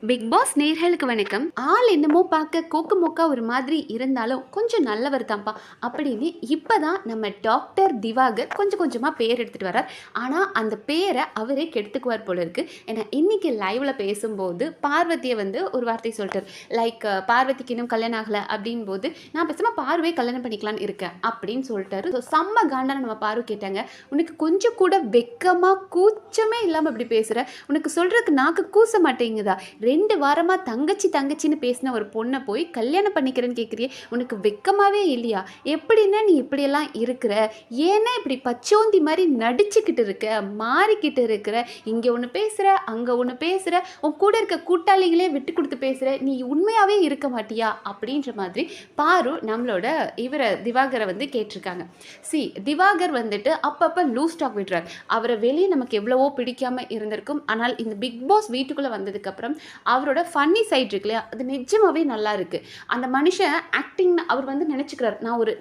Big pass நேர்களுக்கு வணக்கம். ஆள் என்னமோ பார்க்க கோக்கு மொக்கா ஒரு மாதிரி இருந்தாலும் கொஞ்சம் நல்லவர் தான்ப்பா அப்படின்னு இப்பதான் நம்ம டாக்டர் திவாகர் கொஞ்சம் கொஞ்சமா பேர் எடுத்துட்டு வர்றார். ஆனா அந்த பேரை அவரே கெடுத்துக்குவார் போல இருக்கு. ஏன்னா இன்னைக்கு லைவ்ல பேசும்போது பார்வதியை வந்து ஒரு வார்த்தை சொல்லிட்டார். லைக் பார்வதிக்கு இன்னும் கல்யாணம் ஆகலை அப்படின் போது நான் பேசாம பார்வையை கல்யாணம் பண்ணிக்கலான்னு இருக்கேன் அப்படின்னு சொல்லிட்டாரு. ஸோ செம்ம காண்டான நம்ம பார்வை கேட்டாங்க, உனக்கு கொஞ்சம் கூட வெக்கமா கூச்சமே இல்லாமல் இப்படி பேசுற, உனக்கு சொல்றதுக்கு நாக்கு கூச மாட்டேங்குதா? 2 வாரமா தங்கச்சின்னு பேசின ஒரு பொண்ணை போய் கல்யாணம் பண்ணிக்கிறேன்னு கேட்குறியே, உனக்கு வெக்கமாவே இல்லையா? எப்படின்னா நீ இப்படியெல்லாம் இருக்கிற, ஏன்னா இப்படி பச்சோந்தி மாதிரி நடிச்சுக்கிட்டு இருக்க, மாறிக்கிட்டு இருக்கிற, இங்கே ஒன்று பேசுகிற அங்கே ஒன்று பேசுகிற, உன் கூட இருக்க கூட்டாளிகளே விட்டு கொடுத்து பேசுகிற, நீ உண்மையாகவே இருக்க மாட்டியா அப்படின்ற மாதிரி பாரு நம்மளோட இவரை திவாகரை வந்து கேட்டிருக்காங்க. திவாகர் வந்துட்டு அப்பப்போ லூஸ் டாக் விடுறார். அவரை வெளியே நமக்கு எவ்வளவோ பிடிக்காம இருந்திருக்கும், ஆனால் இந்த பிக் பாஸ் வீட்டுக்குள்ளே வந்ததுக்கப்புறம் அவரோட ஃபன்னி சைட் இருக்கு இல்லையா, அது நிஜமாவே நல்லா இருக்கு. அந்த மனுஷன் ஆக்டிங் அவர் வந்து நினைச்சுக்கிறார், நான் ஒரு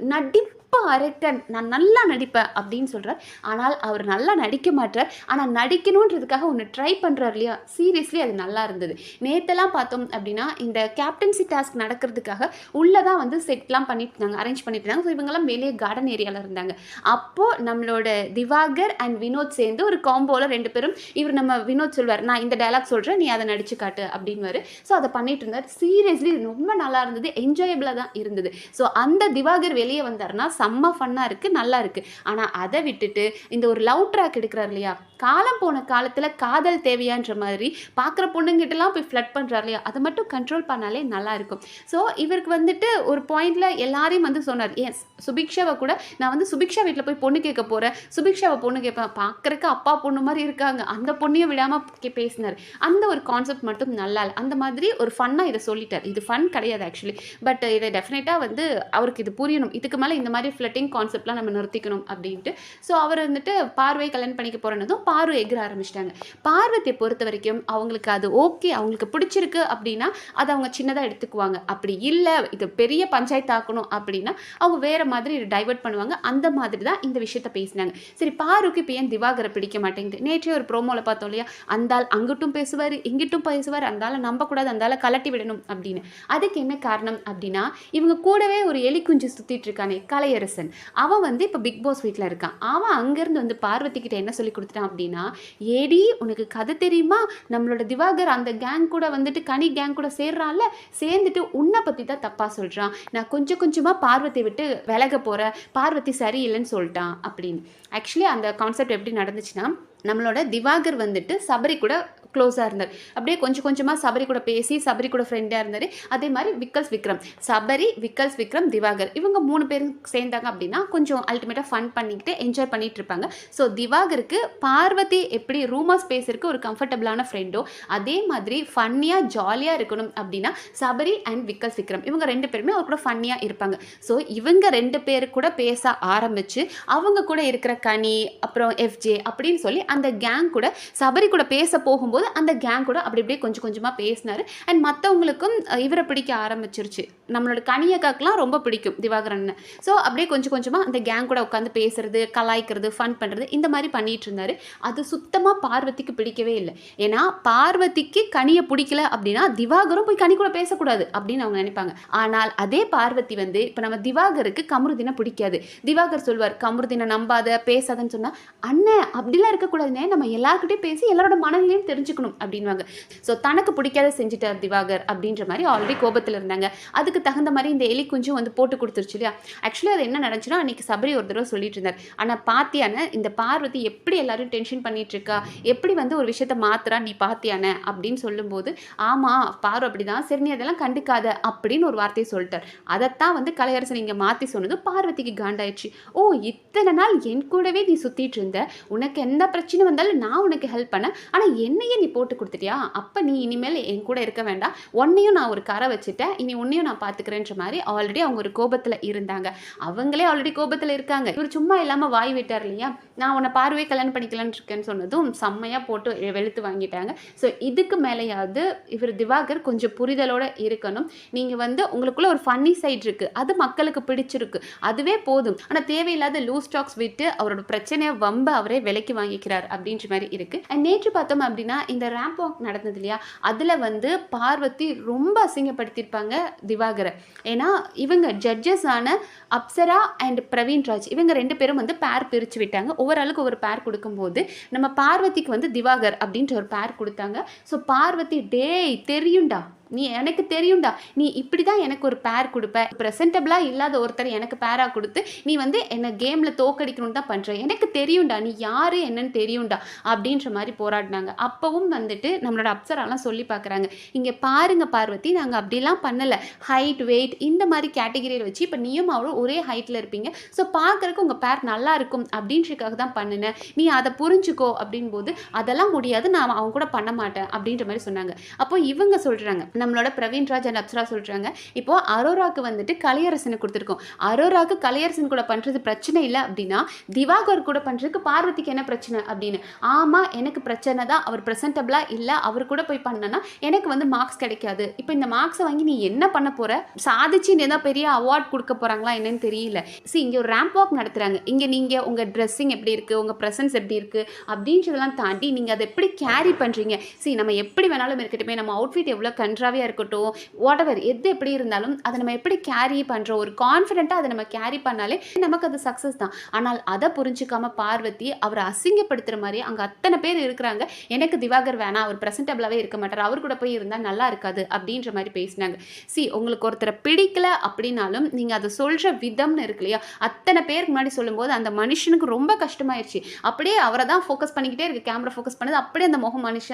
அரக்கன், நான் நல்லா நடிப்பேன் அப்படின்னு சொல்றார். ஆனால் அவர் நல்லா நடிக்க மாட்டார். ஆனால் நடிக்கணுன்றதுக்காக ஒன்று ட்ரை பண்றார் இல்லையா, சீரியஸ்லி அது நல்லா இருந்தது. நேத்தெல்லாம் பார்த்தோம் அப்படின்னா இந்த கேப்டன்சி டாஸ்க் நடக்கிறதுக்காக உள்ளதான் வந்து செட்லாம் பண்ணிட்டு இருந்தாங்க, அரேஞ்ச் பண்ணிட்டு இருந்தாங்க. ஸோ இவங்கெல்லாம் வெளியே கார்டன் ஏரியாவில் இருந்தாங்க. அப்போ நம்மளோட திவாகர் அண்ட் வினோத் சேர்ந்து ஒரு காம்போல 2 பேரும், இவர் நம்ம வினோத் சொல்வார், நான் இந்த டைலாக் சொல்றேன், நீ அதை நடிச்சு காட்டு அப்படின்னு. ஸோ அதை பண்ணிட்டு இருந்தார். சீரியஸ்லி ரொம்ப நல்லா இருந்தது, என்ஜாயபிளாக தான் இருந்தது. ஸோ அந்த திவாகர் வெளியே வந்தார்னா செம்ம ஃபன்னாக இருக்குது, நல்லா இருக்குது. ஆனால் அதை விட்டுட்டு இந்த ஒரு லவ் ட்ராக் எடுக்கிறார் இல்லையா, காலம் போன காலத்தில் காதல் தேவையான்ற மாதிரி பார்க்குற பொண்ணுங்கிட்டலாம் போய் ஃப்ளட் பண்ணுறார் இல்லையா, அதை மட்டும் கண்ட்ரோல் பண்ணாலே நல்லா இருக்கும். ஸோ இவருக்கு வந்துட்டு ஒரு பாயிண்டில் எல்லாரையும் வந்து சொன்னார், எஸ் சுபிக்ஷாவை கூட நான் வந்து சுபிக்ஷா வீட்டில் போய் பொண்ணு கேட்க போகிறேன், சுபிக்ஷாவை பொண்ணு கேட்பேன், பார்க்குறக்கு அப்பா பொண்ணு மாதிரி இருக்காங்க, அந்த பொண்ணையும் விடாமல் பேசினார். அந்த ஒரு கான்செப்ட் மட்டும் நல்லா இல்லை. அந்த மாதிரி ஒரு ஃபன்னாக இதை சொல்லிட்டார். இது ஃபன் கிடையாது ஆக்சுவலி, பட் இதை டெஃபினட்டாக வந்து அவருக்கு இது புரியணும், இதுக்கு மேலே இந்த மாதிரி ஃப்ளட்டிங் கான்செப்ட்லாம் நம்ம நிறுத்திக்கணும் அப்படின்ட்டு. ஸோ அவர் வந்துட்டு பார்வை கல்யாணம் பண்ணிக்க போகிறனதும் பார்வை எகிர ஆரம்பிச்சிட்டாங்க. பார்வதியை பொறுத்த வரைக்கும் அவங்களுக்கு அது ஓகே, அவங்களுக்கு பிடிச்சிருக்கு அப்படின்னா அதை அவங்க சின்னதாக எடுத்துக்குவாங்க. அப்படி இல்லை இது பெரிய பஞ்சாயத்து ஆக்கணும் அப்படின்னா அவங்க வேறு மாதிரி டைவர்ட் பண்ணுவாங்க. அந்த மாதிரி தான் இந்த விஷயத்த பேசினாங்க. சரி, பாருக்கு இப்போ ஏன் திவாகரை பிடிக்க மாட்டேங்குது? நேற்றே ஒரு ப்ரோமோவில் பார்த்தோம் இல்லையா, அந்தால் அங்கிட்டும் பேசுவார் இங்கிட்டும் பேசுவார், அந்தால நம்பக்கூடாது, அந்தால கலட்டி விடணும் அப்படின்னு. அதுக்கு என்ன காரணம் அப்படின்னா, இவங்க கூடவே ஒரு எலி குஞ்சு சுற்றிட்டு இருக்கானே கலையரசன், அவன் வந்து இப்போ பிக் பாஸ் வீட்டில் இருக்கான். அவன் அங்கேருந்து வந்து பார்வதி கிட்ட என்ன சொல்லி கொடுத்துட்டான் அப்படின்னா, ஏடி உனக்கு கதை தெரியுமா, நம்மளோட திவாகர் அந்த கேங் கூட வந்துட்டு கனி கேங் கூட சேர்றான்ல, சேர்ந்துட்டு உன்னை பற்றி தான் தப்பாக சொல்கிறான், நான் கொஞ்சம் கொஞ்சமாக பார்வதி விட்டு விலக போகிறேன், பார்வதி சரியில்லைன்னு சொல்லிட்டான் அப்படின்னு. ஆக்சுவலி அந்த கான்செப்ட் எப்படி நடந்துச்சுன்னா, நம்மளோட திவாகர் வந்துட்டு சபரி கூட க்ளோஸாக இருந்தார். அப்படியே கொஞ்சம் கொஞ்சமாக சபரி கூட பேசி சபரி கூட ஃப்ரெண்டாக இருந்தார். அதே மாதிரி விக்கல்ஸ் விக்ரம், சபரி விக்கல்ஸ் விக்ரம் திவாகர், இவங்க 3 பேரும் சேர்ந்தாங்க அப்படின்னா கொஞ்சம் அல்டிமேட்டாக ஃபன் பண்ணிக்கிட்டு என்ஜாய் பண்ணிட்டு இருப்பாங்க. ஸோ திவாகருக்கு பார்வதி எப்படி ரூமர் ஸ்பேஸருக்கு ஒரு கம்ஃபர்டபுளான ஃப்ரெண்டோ, அதே மாதிரி ஃபன்னியாக ஜாலியாக இருக்கணும் அப்படின்னா சபரி அண்ட் விக்கல்ஸ் விக்ரம் இவங்க 2 பேருமே அவர் கூட ஃபன்னியாக இருப்பாங்க. ஸோ இவங்க 2 பேர் கூட பேச ஆரம்பித்து அவங்க கூட இருக்கிற கனி அப்புறம் எஃப்ஜே அப்படின்னு சொல்லி அந்த கேங் கூட சபரி கூட பேச போகும்போது அந்த கேங் கூட அப்படி அப்படியே கொஞ்சம் கொஞ்சமாக பேசினார். அண்ட் மற்றவங்களுக்கும் இவரை பிடிக்க ஆரம்பிச்சிருச்சு. நம்மளோட கனியக்காக்கெலாம் ரொம்ப பிடிக்கும் திவாகரன். ஸோ அப்படியே கொஞ்சம் கொஞ்சமாக அந்த கேங் கூட உட்காந்து பேசுறது, கலாய்க்கிறது, ஃபன் பண்ணுறது, இந்த மாதிரி பண்ணிட்டு இருந்தார். அது சுத்தமாக பார்வதிக்கு பிடிக்கவே இல்லை. ஏன்னா பார்வதிக்கு கனியை பிடிக்கல அப்படின்னா திவாகரும் போய் கனி கூட பேசக்கூடாது அப்படின்னு அவங்க நினைப்பாங்க. ஆனால் அதே பார்வதி வந்து இப்போ நம்ம திவாகருக்கு கமருதீனை பிடிக்காது. திவாகர் சொல்வார், கமருதீனை நம்பாத பேசாதன்னு சொன்னால், அண்ணன் அப்படிலாம் இருக்கக்கூடாதுன்னே, நம்ம எல்லாருக்கிட்டையும் பேசி எல்லாரோட மனநிலையும் தெரிஞ்சுக்கணும் அப்படின்வாங்க. ஸோ தனக்கு பிடிக்காத செஞ்சுட்டார் திவாகர் அப்படின்ற மாதிரி ஆல்ரெடி கோபத்தில் இருந்தாங்க. அதுக்கு தகுந்த மாதிரி இந்த எலி குஞ்சும் வந்து போட்டு கொடுத்துருச்சு இல்லையா. ஆக்சுவலி அது என்ன நடந்துச்சுன்னா, அன்றைக்கி சபரி ஒரு தடவை சொல்லிட்டு இருந்தார், ஆனால் பாத்தியான இந்த பார்வதி எப்படி எல்லாரும் டென்ஷன் பண்ணிட்டு இருக்கா, எப்படி வந்து ஒரு விஷயத்த மாத்துறா, நீ பாத்தியான அப்படின்னு சொல்லும்போது, ஆமாம் பாரு அப்படிதான், சரி நீ அதெல்லாம் கண்டுக்காத அப்படின்னு ஒரு வார்த்தையை சொல்லிட்டார். அதைத்தான் வந்து கலையரசன் இங்கே மாற்றி சொன்னது பார்வதிக்கு காண்டாயிடுச்சு. ஓ இத்தனை நாள் என் கூடவே நீ சுற்றிட்டு இருந்த, உனக்கு எந்த பிரச்சனை வந்தாலும் நான் உனக்கு ஹெல்ப் பண்ணேன், ஆனால் என்னையே நீ போட்டு கொடுத்துட்டியா, அப்போ நீ இனிமேல் என் கூட இருக்க வேண்டாம், உன்னையும் நான் ஒரு கரை வச்சுட்டேன், இனி உன்னையும் நான் பார்த்துக்கிறேன்ற மாதிரி ஆல்ரெடி அவங்க ஒரு கோபத்தில் இருந்தாங்க. அவங்களே ஆல்ரெடி கோபத்தில் இருக்காங்க. இவர் சும்மா இல்லாமல் வாய் விட்டார் இல்லையா, நான் உன்னை பார்வையே கல்யாணம் பண்ணிக்கலான்னு இருக்கேன்னு சொன்னதும் செம்மையாக போட்டு வெளுத்து வாங்கிட்டாங்க. ஸோ இதுக்கு மேலேயாவது இவர் திவாகர் கொஞ்சம் புரிதலோடு இருக்கணும். நீங்கள் வந்து உங்களுக்குள்ள ஒரு ஃபன்னி சைட் இருக்குது, அது மக்களுக்கு பிடிச்சிருக்கு, அதுவே போதும். ஆனால் தேவையில்லாத லூஸ் டாக்ஸ் விட்டு அவரோட பிரச்சனையை வம்ப அவரே விலைக்கு வாங்கிக்கிறார். சொல்லிட்டார் அப்படின்ற மாதிரி இருக்கு. அண்ட் நேற்று பார்த்தோம் அப்படின்னா இந்த ரேம்ப் வாக் நடந்தது இல்லையா, அதில் வந்து பார்வதி ரொம்ப அசிங்கப்படுத்தியிருப்பாங்க திவாகரை. ஏன்னா இவங்க ஜட்ஜஸ் ஆன அப்சரா அண்ட் பிரவீன் ராஜ் இவங்க 2 பேரும் வந்து பேர் பிரித்து விட்டாங்க. ஒவ்வொரு ஆளுக்கு ஒரு பேர் கொடுக்கும்போது நம்ம பார்வதிக்கு வந்து திவாகர் அப்படின்ற ஒரு பேர் கொடுத்தாங்க. ஸோ பார்வதி டேய் தெரியும்டா, நீ எனக்கு தெரியும்டா, நீ இப்படி தான் எனக்கு ஒரு பேர் கொடுப்ப, ப்ரெசென்டபிளாக இல்லாத ஒருத்தர் எனக்கு பேராக கொடுத்து நீ வந்து என்னை கேமில் தோக்கடிக்கணும்னு தான் பண்ணுற, எனக்கு தெரியும்டா, நீ யார் என்னன்னு தெரியும்டா அப்படின்ற மாதிரி போராடினாங்க. அப்பவும் வந்துட்டு நம்மளோட அப்சராலாம் சொல்லி பார்க்குறாங்க, இங்கே பாருங்க பார்வதி, நாங்கள் அப்படிலாம் பண்ணலை, ஹைட் வெயிட் இந்த மாதிரி கேட்டகிரியில் வச்சு இப்போ நீயும் அவரும் ஒரே ஹைட்டில் இருப்பீங்க, ஸோ பார்க்குறக்கு உங்கள் பேர் நல்லா இருக்கும் அப்படின்றதுக்காக தான் பண்ணினேன், நீ அதை புரிஞ்சுக்கோ அப்படின் போது அதெல்லாம் முடியாது, நான் அவங்க கூட பண்ண மாட்டேன் அப்படின்ற மாதிரி சொன்னாங்க. அப்போ இவங்க சொல்கிறாங்க, நம்மளோட பிரவீன் ராஜ் அண்ட் அப்சரா சொல்கிறாங்க, இப்போது அரோராக்கு வந்துட்டு கலையரசனை கொடுத்துருக்கோம், அரோராக்கு கலையரசன் கூட பண்ணுறது பிரச்சனை இல்லை அப்படின்னா திவாகர் கூட பண்ணுறதுக்கு பார்வதிக்கு என்ன பிரச்சனை அப்படின்னு. ஆமாம் எனக்கு பிரச்சனை தான், அவர் ப்ரெசென்டபிளாக இல்லை, அவர் கூட போய் பண்ணனா எனக்கு வந்து மார்க்ஸ் கிடைக்காது, இப்போ இந்த மார்க்ஸை வாங்கி நீ என்ன பண்ண போகிற, சாதிச்சு நீ ஏதாவது பெரிய அவார்ட் கொடுக்க போகிறாங்களா என்னன்னு தெரியல. இங்கே ஒரு ரேம்ப் வாக் நடத்துகிறாங்க, இங்கே நீங்கள் உங்கள் ட்ரெஸ்ஸிங் எப்படி இருக்குது, உங்கள் ப்ரெசன்ஸ் எப்படி இருக்குது அப்படின்றதெல்லாம் தாண்டி நீங்கள் அதை எப்படி கேரி பண்ணுறீங்க. நம்ம எப்படி வேணாலும் இருக்கட்டுமே, நம்ம அவுட்ஃபிட் எவ்வளோ கன்றாவே இருக்கட்டும், வாட் எவர் எது எப்படி இருந்தாலும் அதை நம்ம எப்படி கேரி பண்ணுறோம், ஒரு கான்ஃபிடென்ட்டாக அதை நம்ம கேரி பண்ணாலே நமக்கு அது சக்ஸஸ் தான். ஆனால் அதை புரிஞ்சுக்காம பார்வதி அவரை அசிங்கப்படுத்துகிற மாதிரி அங்கே அத்தனை பேர் இருக்கிறாங்க, எனக்கு திவாகர் வேணாம், அவர் ப்ரெசென்டபிளாகவே இருக்க மாட்டார், அவர் கூட போய் இருந்தால் நல்லா இருக்காது அப்படின்ற மாதிரி பேசினாங்க. உங்களுக்கு ஒருத்தரை பிடிக்கல அப்படின்னாலும் நீங்கள் அதை சொல்கிற விதம்னு இருக்கு இல்லையா, அத்தனை பேருக்கு முன்னாடி சொல்லும்போது அந்த மனுஷனுக்கு ரொம்ப கஷ்டமாயிருச்சு. அப்படியே அவரை தான் ஃபோக்கஸ் பண்ணிக்கிட்டே இருக்கு, கேமரா ஃபோக்கஸ் பண்ணது, அப்படியே அந்த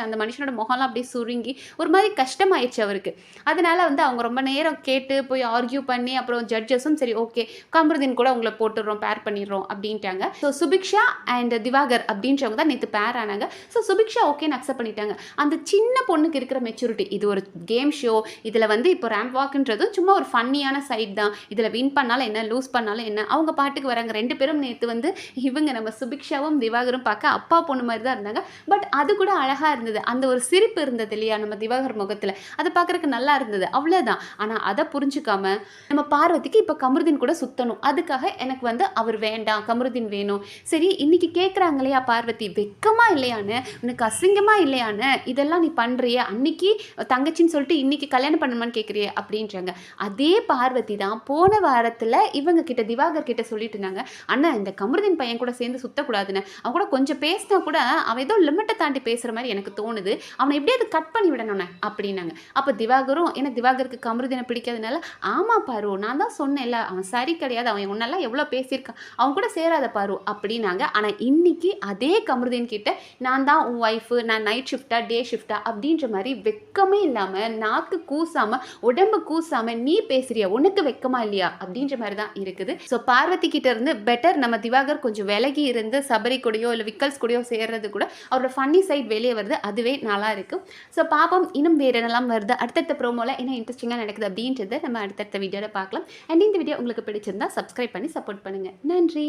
அந்த மனுஷனோட முகம்லாம் அப்படியே சுருங்கி ஒரு மாதிரி கஷ்டமாயிடுச்சு அவருக்கு. அதனால வந்து அவங்க ரொம்ப நேரம் கேட்டு போய் ஆர்கியூ பண்ணி அப்புறம் ஜட்ஜஸும் சரி ஓகே கமருதீன் கூட உங்களை போட்டுடுறோம், பேர் பண்ணிடுறோம் அப்படின்ட்டாங்க. ஸோ சுபிக்ஷா அண்ட் திவாகர் அப்படின்றவங்க தான் நேற்று பேர் ஆனாங்க. ஸோ சுபிக்ஷா ஓகேன்னு அக்செப்ட் பண்ணிட்டாங்க. அந்த சின்ன பொண்ணுக்கு இருக்கிற மெச்சூரிட்டி, இது ஒரு கேம் ஷோ, இதில் வந்து இப்போ ரேம்ப் வாக்குன்றது சும்மா ஒரு ஃபன்னியான சைட் தான், இதில் வின் பண்ணாலும் என்ன லூஸ் பண்ணாலும் என்ன, அவங்க பாட்டுக்கு வராங்க. 2 பேரும் நேற்று வந்து இவங்க நம்ம சுபிக்ஷாவும் திவாகரும் பார்க்க அப்பா பொண்ணு மாதிரி தான் இருந்தாங்க. பட் அது கூட அழகாக இருந்தது, அந்த ஒரு சிரிப்பு இருந்தது இல்லையா நம்ம திவாகர் முகத்தில், அதை பார்க்குறக்கு நல்லா இருந்தது, அவ்வளோதான். ஆனால் அதை புரிஞ்சுக்காம நம்ம பார்வதிக்கு இப்போ கமருதீன் கூட சுற்றணும், அதுக்காக எனக்கு வந்து அவர் வேண்டாம், கமருதீன் வேணும். சரி இன்னைக்கு கேட்குறாங்க இல்லையா பார்வதி, வெக்கமா இல்லையான்னு, உனக்கு அசிங்கமா இல்லையான்னு, இதெல்லாம் நீ பண்ணுறிய, அன்னைக்கு தங்கச்சின்னு சொல்லிட்டு இன்னைக்கு கல்யாணம் பண்ணணுமான்னு கேட்குறிய அப்படின்றாங்க. அதே பார்வதி தான் போன வாரத்தில் இவங்க கிட்ட திவாகர் கிட்ட சொல்லிட்டு இருந்தாங்க, அண்ணா இந்த கமருதீன் பையன் கூட சேர்ந்து சுற்றக்கூடாதுன்னு, அவன் கூட கொஞ்சம் பேசினா கூட அவன் ஏதோ லிமிட்டை தாண்டி பேசுகிற மாதிரி எனக்கு தோணுது, அவனை எப்படியாவது கட் பண்ணி விடணும்னே அப்படின்னாங்க. அப்போ திவாகரும், ஏன்னா திவாகருக்கு கமருதீனை பிடிக்காதனால, ஆமா பாரு நான் தான் சொன்னேன்ல அவன் சரி கிடையாது, அவன் உன்னெல்லாம் எவ்வளோ பேசியிருக்கான், அவன் கூட சேராத பாரு அப்படின்னாங்க. ஆனால் இன்னைக்கு அதே கமருதீன் கிட்ட நான் தான் உன் ஒய்ஃபு, நான் நைட் ஷிஃப்டா டே ஷிஃப்டா அப்படின்ற மாதிரி வெக்கமே இல்லாமல், நாக்கு கூசாமல் உடம்பு கூசாமல் நீ பேசுறியா, உனக்கு வெக்கமா இல்லையா அப்படின்ற மாதிரி தான் இருக்குது. ஸோ பார்வதி கிட்ட இருந்து பெட்டர் நம்ம திவாகர் கொஞ்சம் விலகி இருந்து சபரி கூடயோ இல்லை விக்கல்ஸ் கூடயோ சேர்றது கூட அவரோட ஃபன்னி சைட் வெளியே வருது, அதுவே நல்லா இருக்கும். ஸோ பாப்போம் இன்னும் வேறு என்னெல்லாம் வருது, அடுத்தடுத்த ப்ரோமோவில் என்ன இன்ட்ரெஸ்டிங்காக நடக்குது அப்படின்றத நம்ம அடுத்தடுத்த வீடியோவில் பார்க்கலாம். அண்ட் இந்த வீடியோ உங்களுக்கு பிடிச்சிருந்தா சப்ஸ்கிரைப் பண்ணி சப்போர்ட் பண்ணுங்கள். நன்றி.